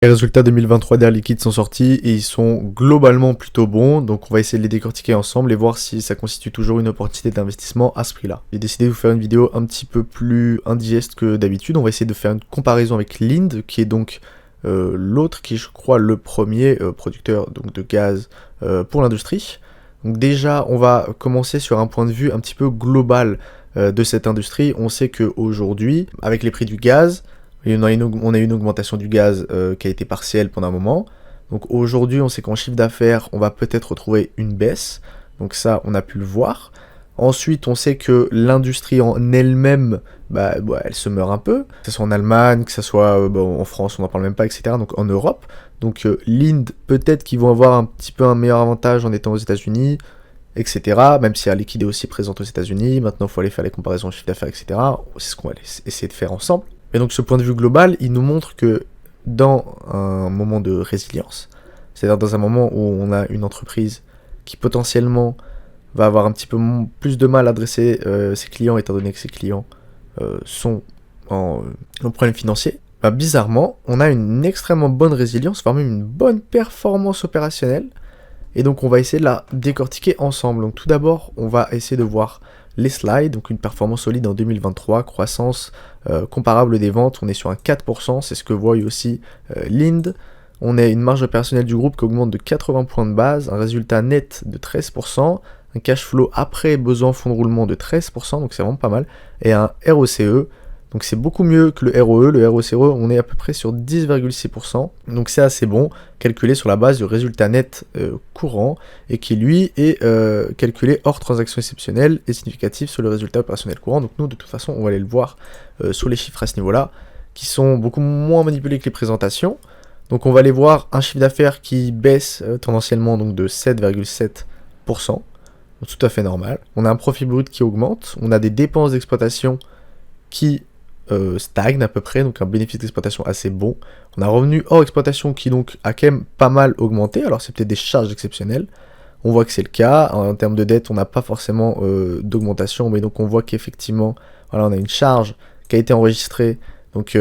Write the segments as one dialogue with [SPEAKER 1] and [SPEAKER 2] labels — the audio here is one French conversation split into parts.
[SPEAKER 1] Les résultats 2023 d'Air Liquide sont sortis et ils sont globalement plutôt bons, donc on va essayer de les décortiquer ensemble et voir si ça constitue toujours une opportunité d'investissement à ce prix-là. J'ai décidé de vous faire une vidéo un petit peu plus indigeste que d'habitude. On va essayer de faire une comparaison avec Linde, qui est donc l'autre, qui est, je crois, le premier producteur donc, de gaz pour l'industrie. Donc déjà, on va commencer sur un point de vue un petit peu global de cette industrie. On sait qu'aujourd'hui, avec les prix du gaz, on a eu une augmentation du gaz qui a été partielle pendant un moment. Donc aujourd'hui, on sait qu'en chiffre d'affaires, on va peut-être retrouver une baisse. Donc ça, on a pu le voir. Ensuite, on sait que l'industrie en elle-même, elle se meurt un peu. Que ce soit en Allemagne, que ce soit en France, on n'en parle même pas, etc. Donc en Europe. Donc Linde, peut-être qu'ils vont avoir un petit peu un meilleur avantage en étant aux États-Unis, etc. Même si Air Liquide est aussi présente aux États-Unis. Maintenant, il faut aller faire les comparaisons en chiffre d'affaires, etc. C'est ce qu'on va essayer de faire ensemble. Et donc ce point de vue global, il nous montre que dans un moment de résilience, c'est-à-dire dans un moment où on a une entreprise qui potentiellement va avoir un petit peu plus de mal à adresser ses clients, étant donné que ses clients sont en problème financier, bizarrement, on a une extrêmement bonne résilience, voire même une bonne performance opérationnelle. Et donc on va essayer de la décortiquer ensemble. Donc tout d'abord, on va essayer de voir les slides, donc une performance solide en 2023, croissance comparable des ventes, on est sur un 4%, c'est ce que voit aussi Linde. On a une marge opérationnelle du groupe qui augmente de 80 points de base, un résultat net de 13%, un cash flow après besoin fonds de roulement de 13%, donc c'est vraiment pas mal, et un ROCE, donc c'est beaucoup mieux que le ROE. Le ROCE, on est à peu près sur 10,6%, donc c'est assez bon, calculé sur la base du résultat net courant, et qui lui est calculé hors transactions exceptionnelles et significatif sur le résultat opérationnel courant. Donc nous, de toute façon, on va aller le voir sur les chiffres à ce niveau-là, qui sont beaucoup moins manipulés que les présentations. Donc on va aller voir un chiffre d'affaires qui baisse tendanciellement donc de 7,7%, donc tout à fait normal. On a un profit brut qui augmente, on a des dépenses d'exploitation qui stagne à peu près, donc un bénéfice d'exploitation assez bon. On a un revenu hors exploitation qui donc a quand même pas mal augmenté, alors c'est peut-être des charges exceptionnelles, on voit que c'est le cas. En termes de dette, on n'a pas forcément d'augmentation, mais donc on voit qu'effectivement, voilà, on a une charge qui a été enregistrée donc,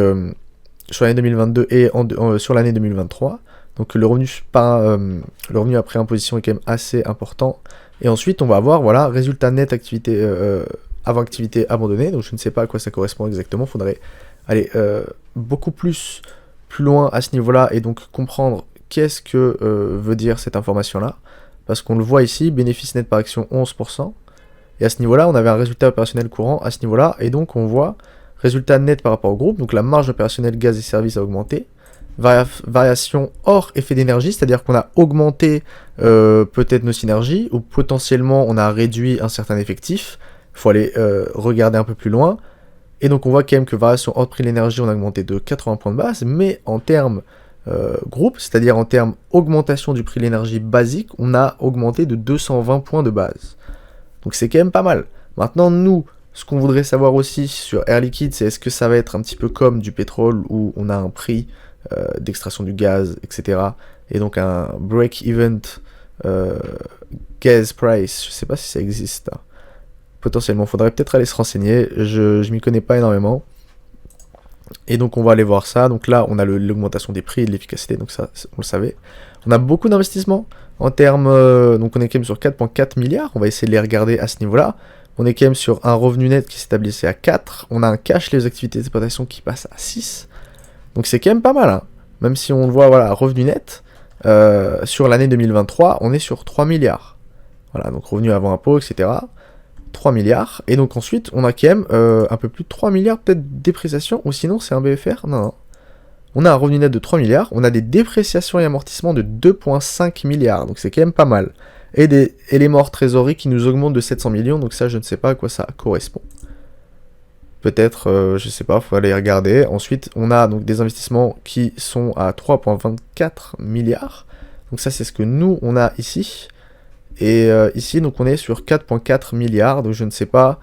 [SPEAKER 1] sur l'année 2022 et sur l'année 2023, donc le revenu après imposition est quand même assez important. Et ensuite, on va avoir, voilà, résultat net activité avant activité abandonnée, donc je ne sais pas à quoi ça correspond exactement, il faudrait aller beaucoup plus loin à ce niveau-là et donc comprendre qu'est-ce que veut dire cette information-là, parce qu'on le voit ici, bénéfice net par action 11%, et à ce niveau-là, on avait un résultat opérationnel courant à ce niveau-là, et donc on voit résultat net par rapport au groupe, donc la marge opérationnelle gaz et services a augmenté, variation hors effet d'énergie, c'est-à-dire qu'on a augmenté peut-être nos synergies, ou potentiellement on a réduit un certain effectif. Il faut aller regarder un peu plus loin. Et donc on voit quand même que variation hors prix de l'énergie, on a augmenté de 80 points de base, mais en termes groupe, c'est-à-dire en termes augmentation du prix de l'énergie basique, on a augmenté de 220 points de base. Donc c'est quand même pas mal. Maintenant, nous, ce qu'on voudrait savoir aussi sur Air Liquide, c'est est-ce que ça va être un petit peu comme du pétrole, où on a un prix d'extraction du gaz, etc. Et donc un break-even gas price, je sais pas si ça existe. Hein. Potentiellement, faudrait peut-être aller se renseigner, je m'y connais pas énormément. Et donc on va aller voir ça, donc là on a l'augmentation des prix et de l'efficacité, donc ça on le savait. On a beaucoup d'investissements en termes, donc on est quand même sur 4,4 milliards, on va essayer de les regarder à ce niveau-là. On est quand même sur un revenu net qui s'établissait à 4, on a un cash les activités d'exploitation qui passe à 6. Donc c'est quand même pas mal, hein. Même si on le voit, voilà, revenu net, sur l'année 2023, on est sur 3 milliards. Voilà, donc revenu avant impôt, etc. 3 milliards, et donc ensuite on a quand même un peu plus de 3 milliards peut-être de dépréciation, ou sinon c'est un BFR, non. On a un revenu net de 3 milliards, on a des dépréciations et amortissements de 2,5 milliards, donc c'est quand même pas mal. Et des éléments hors trésorerie qui nous augmentent de 700 millions, donc ça je ne sais pas à quoi ça correspond. Peut-être, je sais pas, faut aller regarder. Ensuite, on a donc des investissements qui sont à 3,24 milliards. Donc ça, c'est ce que nous, on a ici. Et ici, donc on est sur 4,4 milliards. Donc je ne sais pas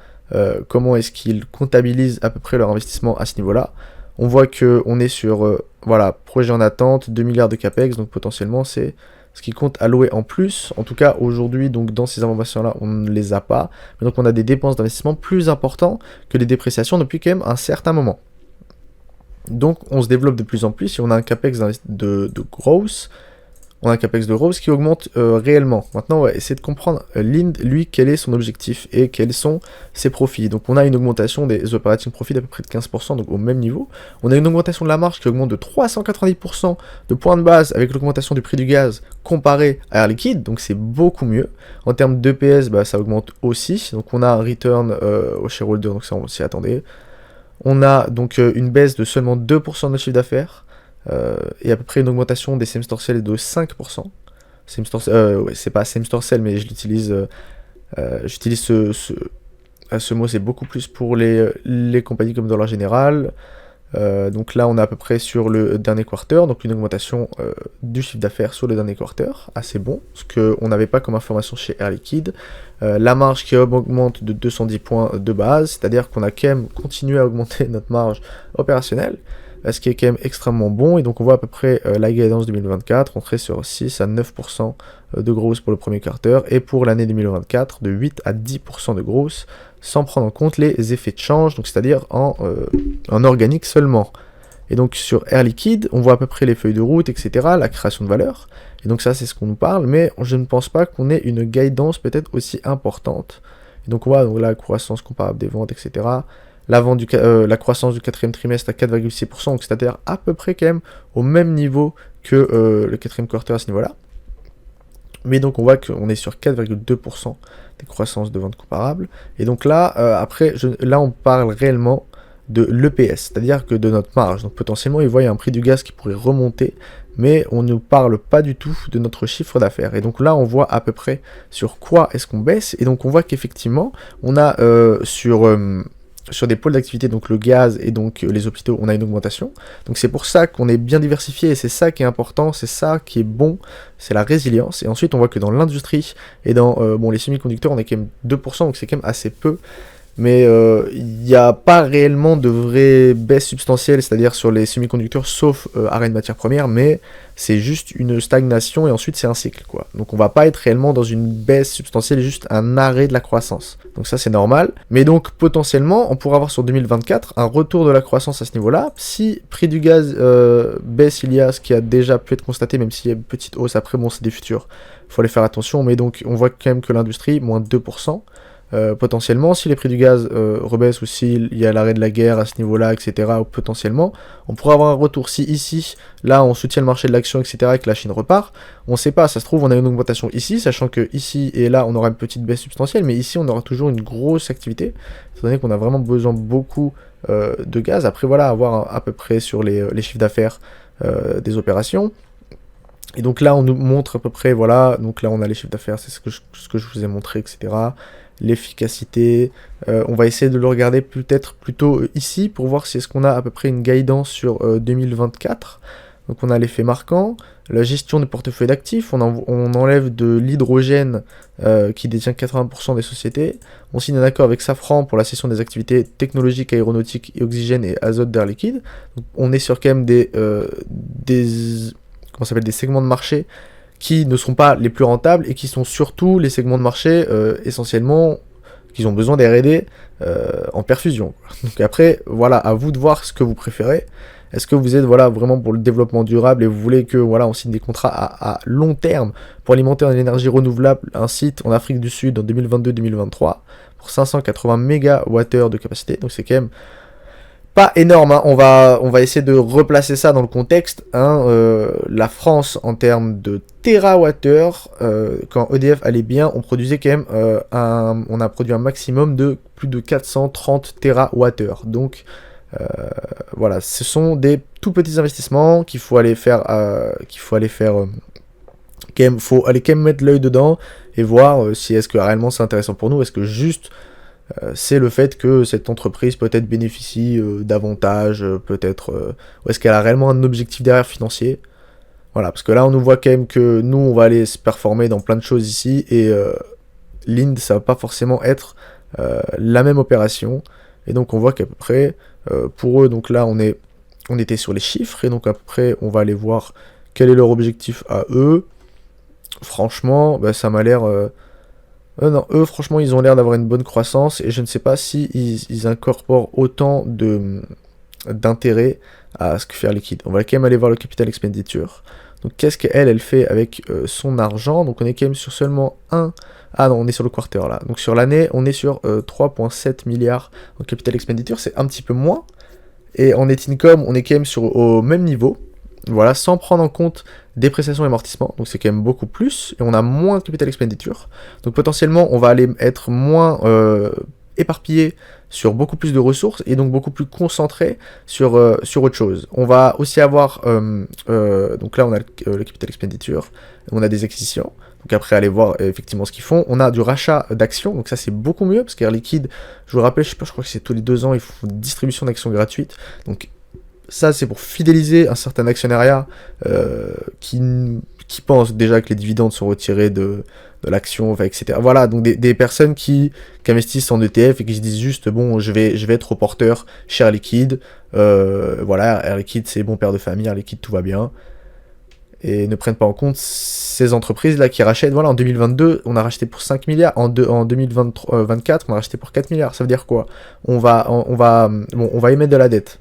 [SPEAKER 1] comment est-ce qu'ils comptabilisent à peu près leur investissement à ce niveau-là. On voit qu'on est sur, voilà, projet en attente, 2 milliards de CAPEX. Donc potentiellement, c'est ce qui compte allouer en plus. En tout cas, aujourd'hui, donc dans ces informations-là, on ne les a pas. Mais donc on a des dépenses d'investissement plus importantes que les dépréciations depuis quand même un certain moment. Donc on se développe de plus en plus et on a un capex de growth. On a un capex de growth qui augmente réellement. Maintenant, on va essayer de comprendre Lind, lui, quel est son objectif et quels sont ses profits. Donc on a une augmentation des operating profits d'à peu près de 15%, donc au même niveau. On a une augmentation de la marge qui augmente de 390% de points de base avec l'augmentation du prix du gaz comparé à Air Liquide, donc c'est beaucoup mieux. En termes d'EPS, bah, ça augmente aussi. Donc on a un return au shareholder, donc ça on s'y attendait. On a donc une baisse de seulement 2% de notre chiffre d'affaires et à peu près une augmentation des same-store sales de 5%. Ouais, c'est pas same-store sales, mais j'utilise ce mot, c'est beaucoup plus pour les compagnies comme Dollar General. Donc là, on est à peu près sur le dernier quarter, donc une augmentation du chiffre d'affaires sur le dernier quarter, assez bon, ce qu'on n'avait pas comme information chez Air Liquide. La marge qui augmente de 210 points de base, c'est-à-dire qu'on a quand même continué à augmenter notre marge opérationnelle, ce qui est quand même extrêmement bon, et donc on voit à peu près la guidance 2024, on serait sur 6 à 9% de growth pour le premier quarter, et pour l'année 2024, de 8 à 10% de growth, sans prendre en compte les effets de change, donc c'est-à-dire en organique seulement. Et donc sur Air Liquide, on voit à peu près les feuilles de route, etc., la création de valeur, et donc ça c'est ce qu'on nous parle, mais je ne pense pas qu'on ait une guidance peut-être aussi importante. Et donc on voit donc, la croissance comparable des ventes, etc., la croissance du quatrième trimestre à 4,6%, donc c'est-à-dire à peu près quand même au même niveau que le quatrième quarter à ce niveau-là. Mais donc on voit qu'on est sur 4,2% des croissances de ventes comparables. Et donc là, là on parle réellement de l'EPS, c'est-à-dire que de notre marge. Donc potentiellement, ils voient un prix du gaz qui pourrait remonter, mais on ne parle pas du tout de notre chiffre d'affaires. Et donc là, on voit à peu près sur quoi est-ce qu'on baisse. Et donc on voit qu'effectivement, on a sur des pôles d'activité, donc le gaz et donc les hôpitaux, on a une augmentation. Donc c'est pour ça qu'on est bien diversifié et c'est ça qui est important, c'est ça qui est bon, c'est la résilience. Et ensuite on voit que dans l'industrie et dans les semi-conducteurs, on est quand même 2%, donc c'est quand même assez peu. Mais il n'y a pas réellement de vraie baisse substantielle, c'est-à-dire sur les semi-conducteurs, sauf arrêt de matières premières, mais c'est juste une stagnation et ensuite c'est un cycle, quoi. Donc on va pas être réellement dans une baisse substantielle, juste un arrêt de la croissance. Donc ça c'est normal. Mais donc potentiellement, on pourra avoir sur 2024 un retour de la croissance à ce niveau-là. Si prix du gaz baisse, il y a ce qui a déjà pu être constaté, même s'il y a une petite hausse, après bon c'est des futurs, il faut aller faire attention, mais donc on voit quand même que l'industrie, moins 2%. Potentiellement, si les prix du gaz rebaissent ou s'il y a l'arrêt de la guerre à ce niveau-là, etc., potentiellement, on pourrait avoir un retour. Si ici, là, on soutient le marché de l'action, etc., et que la Chine repart, on ne sait pas, ça se trouve, on a une augmentation ici, sachant que ici et là, on aura une petite baisse substantielle, mais ici, on aura toujours une grosse activité, étant donné qu'on a vraiment besoin beaucoup de gaz. Après, voilà, avoir à peu près sur les chiffres d'affaires des opérations. Et donc là, on nous montre à peu près, voilà, donc là, on a les chiffres d'affaires, c'est ce que je vous ai montré, etc., l'efficacité, on va essayer de le regarder peut-être plutôt ici pour voir si est-ce qu'on a à peu près une guidance sur 2024. Donc on a l'effet marquant, la gestion des portefeuilles d'actifs, on enlève de l'hydrogène qui détient 80% des sociétés, on signe un accord avec Safran pour la cession des activités technologiques, aéronautiques, et oxygène et azote d'air liquide. Donc on est sur quand même des segments de marché qui ne sont pas les plus rentables et qui sont surtout les segments de marché essentiellement qui ont besoin d'R&D en perfusion. Donc après, voilà, à vous de voir ce que vous préférez. Est-ce que vous êtes vraiment pour le développement durable et vous voulez que on signe des contrats à long terme pour alimenter en énergie renouvelable un site en Afrique du Sud en 2022-2023 pour 580 MWh de capacité. Donc c'est quand même pas énorme, hein. On va essayer de replacer ça dans le contexte. La France, en termes de térawattheure, quand EDF allait bien, on produisait quand même on a produit un maximum de plus de 430 térawattheures. Donc voilà, ce sont des tout petits investissements qu'il faut aller faire, faut aller quand même mettre l'œil dedans et voir si est-ce que réellement c'est intéressant pour nous, est-ce que juste c'est le fait que cette entreprise peut-être bénéficie davantage, peut-être, ou est-ce qu'elle a réellement un objectif derrière financier. Voilà, parce que là on nous voit quand même que nous on va aller se performer dans plein de choses ici, et Lind ça va pas forcément être la même opération, et donc on voit qu'à peu près, pour eux, donc là on était sur les chiffres, et donc après on va aller voir quel est leur objectif à eux. Franchement, ça m'a l'air... non, eux, franchement, ils ont l'air d'avoir une bonne croissance et je ne sais pas si ils incorporent autant de d'intérêt à ce que fait Air Liquide. On va quand même aller voir le capital expenditure. Donc qu'est-ce qu'elle fait avec son argent? Donc on est quand même sur seulement un... Ah non, on est sur le quarter là. Donc sur l'année, on est sur 3,7 milliards en capital expenditure, c'est un petit peu moins. Et en net income, on est quand même au même niveau. Voilà, sans prendre en compte dépréciation et amortissement. Donc c'est quand même beaucoup plus. Et on a moins de capital expenditure. Donc potentiellement, on va aller être moins éparpillé sur beaucoup plus de ressources et donc beaucoup plus concentré sur autre chose. On va aussi avoir, donc là on a le capital expenditure, on a des acquisitions, donc après aller voir effectivement ce qu'ils font. On a du rachat d'actions, donc ça c'est beaucoup mieux, parce qu'Air Liquide, je vous le rappelle, je crois que c'est tous les 2 ans, ils font une distribution d'actions gratuite, donc ça c'est pour fidéliser un certain actionnariat qui pense déjà que les dividendes sont retirés de l'action, enfin, etc. Voilà, donc des personnes qui investissent en ETF et qui se disent juste, bon, je vais être au porteur chez Air Liquide, voilà, Air Liquide c'est bon père de famille, Air Liquide tout va bien, et ne prennent pas en compte ces entreprises-là qui rachètent. Voilà, en 2022, on a racheté pour 5 milliards, en 2024, on a racheté pour 4 milliards, ça veut dire quoi? On va émettre de la dette.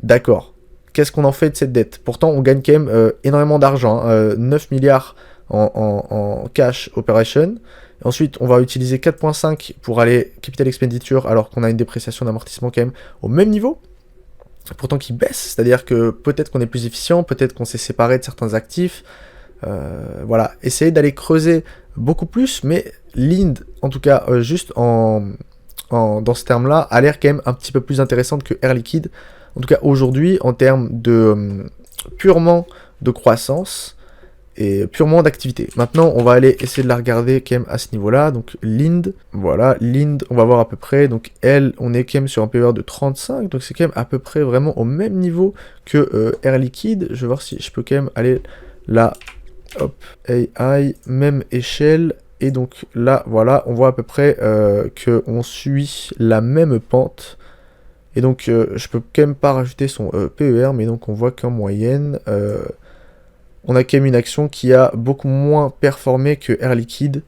[SPEAKER 1] D'accord. Qu'est-ce qu'on en fait de cette dette? Pourtant, on gagne quand même énormément d'argent, 9 milliards en cash operation. Ensuite, on va utiliser 4,5 pour aller capital expenditure, alors qu'on a une dépréciation d'amortissement quand même au même niveau, pourtant qui baisse, c'est-à-dire que peut-être qu'on est plus efficient, peut-être qu'on s'est séparé de certains actifs. Voilà, essayez d'aller creuser beaucoup plus, mais Linde, en tout cas, juste dans ce terme-là, a l'air quand même un petit peu plus intéressante que Air Liquide. En tout cas, aujourd'hui, en termes de purement de croissance et purement d'activité. Maintenant, on va aller essayer de la regarder quand même à ce niveau-là. Donc, Linde, voilà, Linde, on va voir à peu près. Donc, elle, on est quand même sur un PER de 35. Donc, c'est quand même à peu près vraiment au même niveau que Air Liquide. Je vais voir si je peux quand même aller là. Hop, AI, même échelle. Et donc, là, voilà, on voit à peu près qu'on suit la même pente. Et donc, je peux quand même pas rajouter son PER, mais donc on voit qu'en moyenne, on a quand même une action qui a beaucoup moins performé que Air Liquide,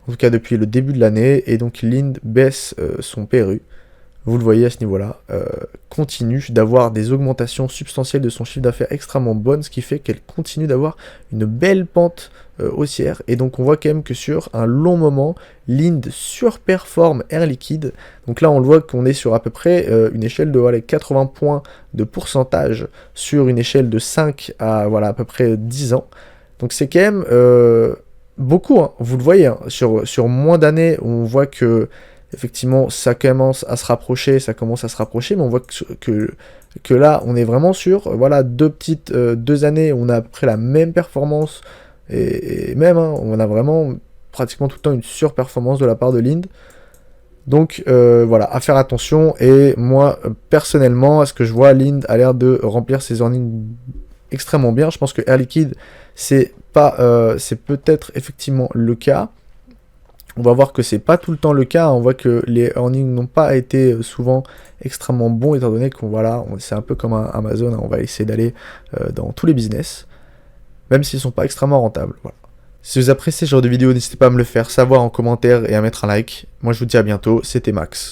[SPEAKER 1] en tout cas depuis le début de l'année, et donc Linde baisse son PRU. Vous le voyez à ce niveau-là, continue d'avoir des augmentations substantielles de son chiffre d'affaires extrêmement bonnes, ce qui fait qu'elle continue d'avoir une belle pente haussière. Et donc on voit quand même que sur un long moment, Linde surperforme Air Liquide. Donc là on le voit qu'on est sur à peu près une échelle de 80 points de pourcentage sur une échelle de 5 à à peu près 10 ans. Donc c'est quand même beaucoup, hein, vous le voyez, hein, sur moins d'années, on voit que effectivement, ça commence à se rapprocher, mais on voit que là, on est vraiment sur, voilà, 2 années, on a à peu près la même performance, et même, hein, on a vraiment pratiquement tout le temps une surperformance de la part de Linde. Donc, voilà, à faire attention, et moi, personnellement, à ce que je vois, Linde a l'air de remplir ses earnings extrêmement bien. Je pense que Air Liquide, c'est peut-être effectivement le cas. On va voir que c'est pas tout le temps le cas, on voit que les earnings n'ont pas été souvent extrêmement bons, étant donné qu'on c'est un peu comme un Amazon, hein, on va essayer d'aller dans tous les business, même s'ils sont pas extrêmement rentables. Voilà. Si vous appréciez ce genre de vidéo, n'hésitez pas à me le faire savoir en commentaire et à mettre un like. Moi je vous dis à bientôt, c'était Max.